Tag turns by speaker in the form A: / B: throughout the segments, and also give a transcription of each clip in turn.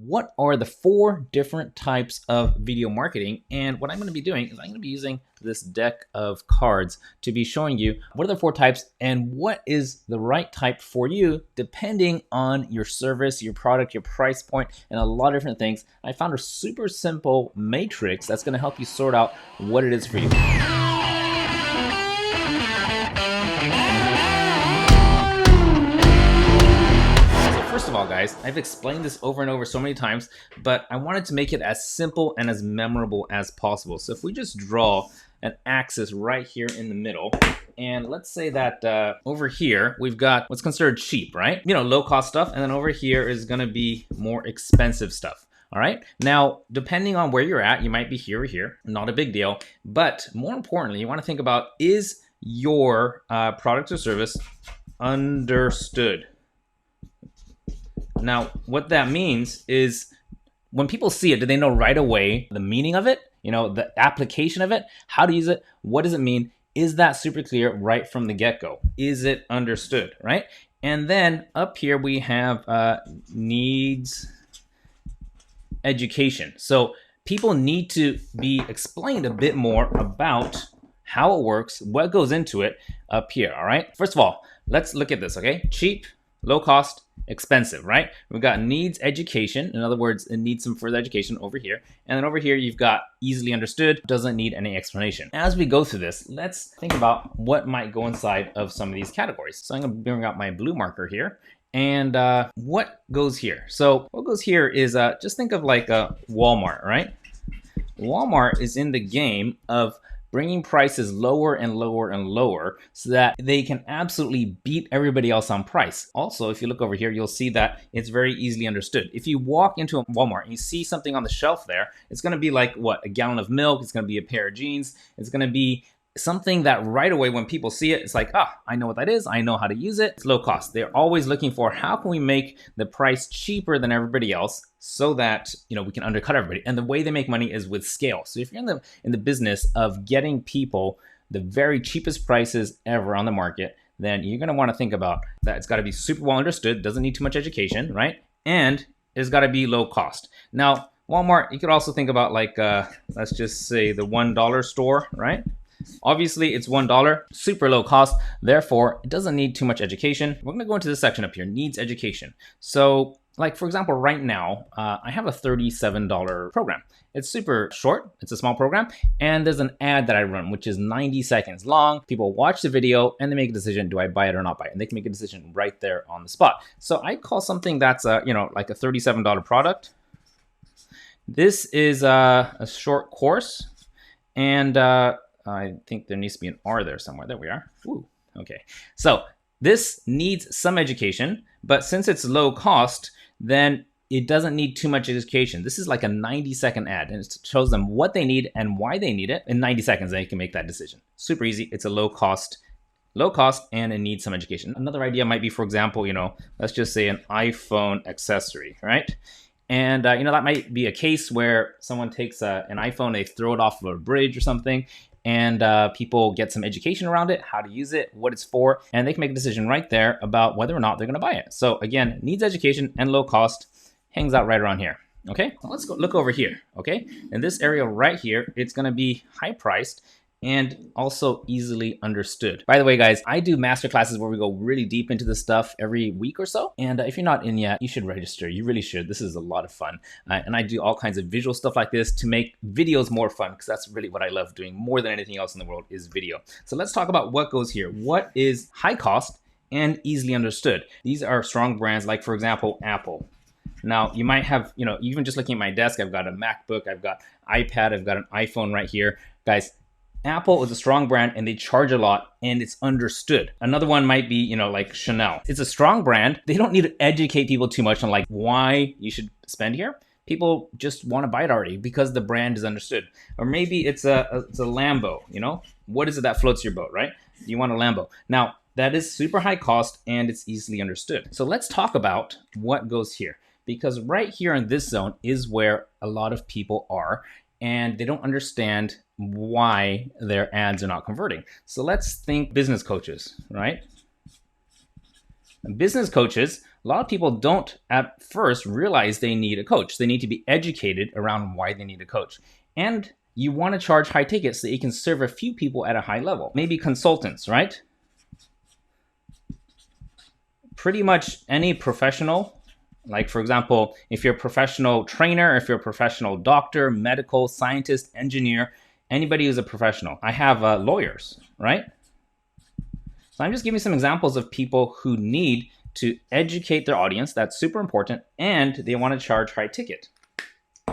A: what are the 4 different types of video marketing. And what I'm going to be doing is I'm going to be using this deck of cards to be showing you what are the 4 types and what is the right type for you depending on your service, your product, your price point, and a lot of different things. I found a super simple matrix that's going to help you sort out what it is for you. First of all, guys, I've explained this over and over so many times, but I wanted to make it as simple and as memorable as possible. So if we just draw an axis right here in the middle, and let's say that over here, we've got what's considered cheap, right? You know, low cost stuff. And then over here is gonna be more expensive stuff. All right. Now, depending on where you're at, you might be here or here, not a big deal. But more importantly, you wanna think about, is your product or service understood? Now, what that means is when people see it, do they know right away the meaning of it? You know, the application of it, how to use it, what does it mean? Is that super clear right from the get-go? Is it understood, right? And then up here we have needs education. So people need to be explained a bit more about how it works, what goes into it up here, all right? First of all, let's look at this, okay? Cheap, low cost, expensive, right? We've got needs education. In other words, it needs some further education over here. And then over here, you've got easily understood, doesn't need any explanation. As we go through this, let's think about what might go inside of some of these categories. So I'm gonna bring out my blue marker here. And what goes here? So what goes here is, just think of like a Walmart, right? Walmart is in the game of bringing prices lower and lower and lower so that they can absolutely beat everybody else on price. Also, if you look over here, you'll see that it's very easily understood. If you walk into a Walmart and you see something on the shelf there, it's gonna be like, what, a gallon of milk, it's gonna be a pair of jeans, it's gonna be something that right away when people see it, it's like, I know what that is, I know how to use it, it's low cost. They're always looking for, how can we make the price cheaper than everybody else so that, you know, we can undercut everybody. And the way they make money is with scale. So if you're in the business of getting people the very cheapest prices ever on the market, then you're gonna wanna think about that it's gotta be super well understood, doesn't need too much education, right? And it's gotta be low cost. Now, Walmart, you could also think about like, let's just say the $1 store, right? Obviously, it's $1, super low cost, therefore, it doesn't need too much education. We're gonna go into this section up here, needs education. So, like for example, right now, I have a $37 program. It's super short, it's a small program, and there's an ad that I run, which is 90 seconds long. People watch the video and they make a decision, do I buy it or not buy it? And they can make a decision right there on the spot. So I call something that's, you know, like a $37 product. This is a short course, and I think there needs to be an R there somewhere. There we are. Ooh, okay. So this needs some education, but since it's low cost, then it doesn't need too much education. This is like a 90-second ad, and it shows them what they need and why they need it. In 90 seconds, they can make that decision. Super easy. It's a low cost, and it needs some education. Another idea might be, for example, you know, let's just say an iPhone accessory, right? And, you know, that might be a case where someone takes an iPhone, they throw it off of a bridge or something, and people get some education around it, how to use it, what it's for, and they can make a decision right there about whether or not they're gonna buy it. So again, needs education and low cost, hangs out right around here, okay? Let's go look over here, okay? In this area right here, it's gonna be high priced and also easily understood. By the way, guys, I do masterclasses where we go really deep into this stuff every week or so. And if you're not in yet, you should register. You really should. This is a lot of fun. And I do all kinds of visual stuff like this to make videos more fun, because that's really what I love doing more than anything else in the world is video. So let's talk about what goes here. What is high cost and easily understood? These are strong brands like, for example, Apple. Now, you might have, you know, even just looking at my desk, I've got a MacBook, I've got iPad, I've got an iPhone right here. Guys, Apple is a strong brand and they charge a lot and it's understood. Another one might be, you know, like Chanel. It's a strong brand. They don't need to educate people too much on like why you should spend here. People just want to buy it already because the brand is understood. Or maybe it's a Lambo, you know? What is it that floats your boat, right? You want a Lambo. Now, that is super high cost and it's easily understood. So let's talk about what goes here, because right here in this zone is where a lot of people are and they don't understand why their ads are not converting. So let's think business coaches, right? Business coaches, A lot of people don't at first realize they need a coach. They need to be educated around why they need a coach. And you want to charge high tickets so that you can serve a few people at a high level. Maybe consultants, right? Pretty much any professional, like for example, if you're a professional trainer, if you're a professional doctor, medical scientist, engineer, anybody who's a professional. I have lawyers, right? So I'm just giving some examples of people who need to educate their audience. That's super important. And they want to charge high ticket.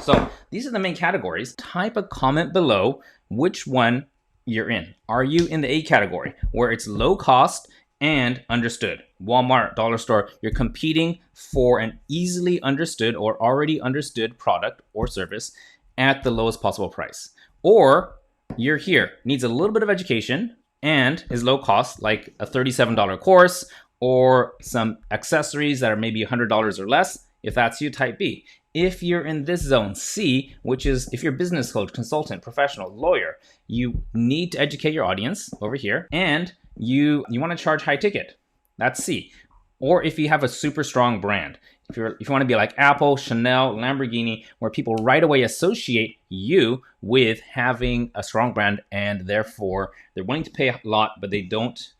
A: So these are the main categories. Type a comment below which one you're in. Are you in the A category, where it's low cost and understood? Walmart, dollar store, you're competing for an easily understood or already understood product or service at the lowest possible price. Or you're here, needs a little bit of education and is low cost, like a $37 course or some accessories that are maybe $100 or less. If that's you, type B. If you're in this zone, C, which is if you're a business coach, consultant, professional, lawyer, you need to educate your audience over here, and you want to charge high ticket. That's C. Or if you have a super strong brand, if you want to be like Apple, Chanel, Lamborghini, where people right away associate you with having a strong brand, and therefore they're willing to pay a lot, but they don't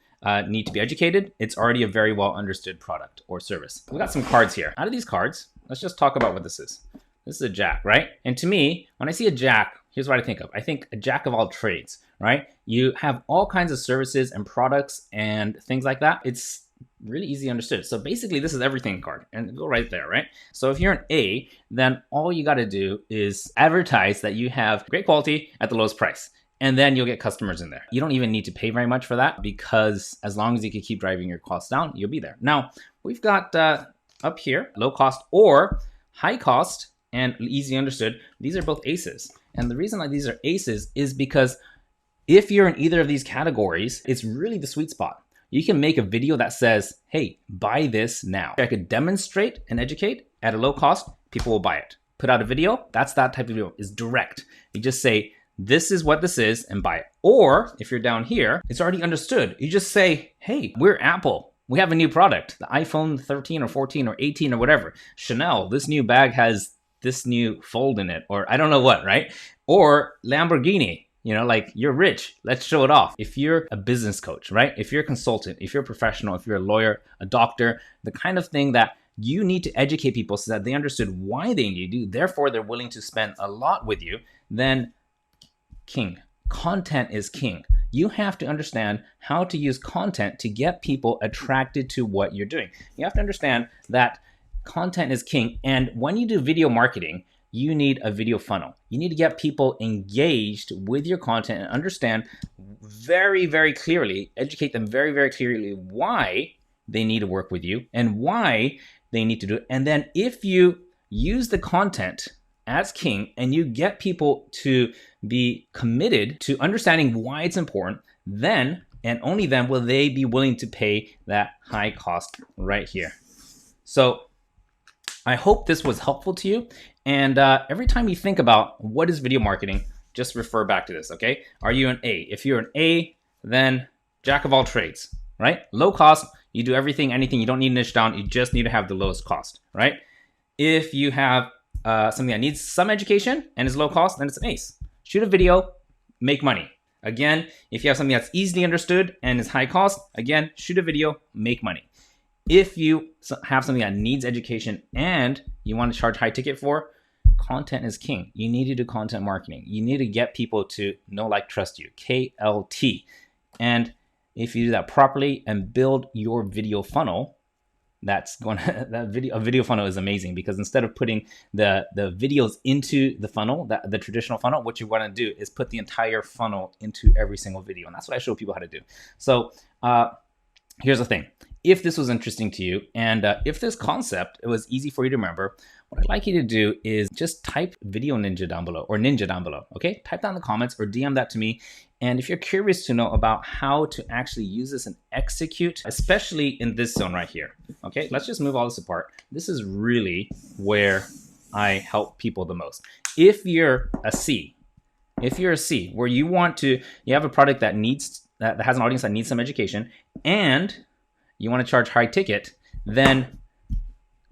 A: need to be educated. It's already a very well understood product or service. We got some cards here. Out of these cards, let's just talk about what this is. This is a jack, right? And to me, when I see a jack, here's what I think of. I think a jack of all trades, right? You have all kinds of services and products and things like that. It's really easy understood. So basically, this is everything card, and go right there, right? So if you're an A, then all you got to do is advertise that you have great quality at the lowest price. And then you'll get customers in there. You don't even need to pay very much for that, because as long as you can keep driving your costs down, you'll be there. Now, we've got up here, low cost or high cost and easy understood. These are both aces. And the reason that these are aces is because if you're in either of these categories, it's really the sweet spot. You can make a video that says, hey, buy this now. I could demonstrate and educate at a low cost, people will buy it. Put out a video, that's that type of video, is direct. You just say, this is what this is, and buy it. Or if you're down here, it's already understood. You just say, hey, we're Apple. We have a new product, the iPhone 13 or 14 or 18 or whatever. Chanel, this new bag has this new fold in it, or I don't know what, right? Or Lamborghini, like you're rich, let's show it off. If you're a business coach, right? If you're a consultant, if you're a professional, if you're a lawyer, a doctor, the kind of thing that you need to educate people so that they understood why they need you, therefore they're willing to spend a lot with you, then king. Content is king. You have to understand how to use content to get people attracted to what you're doing. You have to understand that content is king. And when you do video marketing, you need a video funnel. You need to get people engaged with your content and understand very, very clearly, educate them very, very clearly why they need to work with you and why they need to do it. And then if you use the content as king and you get people to be committed to understanding why it's important, then and only then will they be willing to pay that high cost right here. So I hope this was helpful to you. And every time you think about what is video marketing, just refer back to this, okay? Are you an A? If you're an A, then jack of all trades, right? Low cost, you do everything, anything. You don't need to niche down. You just need to have the lowest cost, right? If you have something that needs some education and is low cost, then it's an ace. Shoot a video, make money. Again, if you have something that's easily understood and is high cost, again, shoot a video, make money. If you have something that needs education and you want to charge high ticket for, content is king. You need to do content marketing. You need to get people to know, like, trust you, KLT. And if you do that properly and build your video funnel, a video funnel is amazing, because instead of putting the videos into the funnel, the traditional funnel, what you want to do is put the entire funnel into every single video. And that's what I show people how to do. So here's the thing. If this was interesting to you, and if this concept, it was easy for you to remember, what I'd like you to do is just type Video Ninja down below, or Ninja down below, okay? Type down in the comments or DM that to me. And if you're curious to know about how to actually use this and execute, especially in this zone right here, okay? Let's just move all this apart. This is really where I help people the most. If you're a C, where you have a product that has an audience that needs some education, and you want to charge high ticket, then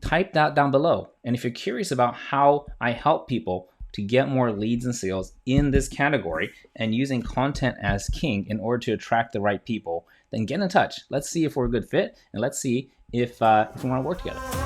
A: type that down below. And if you're curious about how I help people to get more leads and sales in this category and using content as king in order to attract the right people, then get in touch. Let's see if we're a good fit, and let's see if we want to work together.